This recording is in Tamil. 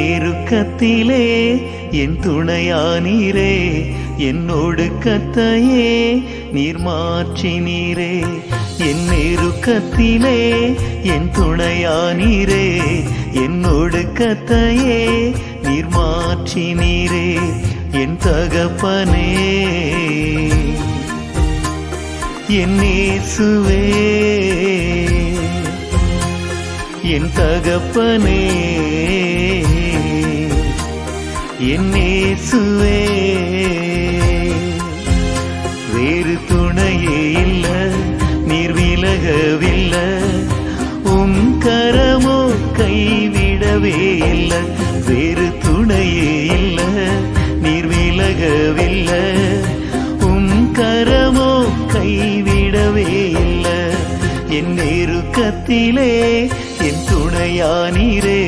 நெருக்கத்திலே என் துணையானீரே, என்னோடு கத்தையே நீர் மாற்றினீரே. என் நெருக்கத்திலே என் துணையானீரே, என்னோடு கத்தையே நீர் மாற்றினீரே. என் தகப்பனே என் இயேசுவே, என் தகப்பனே என் இயேசுவே. வேறு துணையே இல்ல, நீர் விலகவில்லை, உம் கரமோ கைவிடவே இல்லை. வேறு துணையே இல்ல, நீர் விலகவில்லை, உம் கரமோ கைவிடவே இல்லை. என் நெருக்கத்திலே என் துணையானீரே,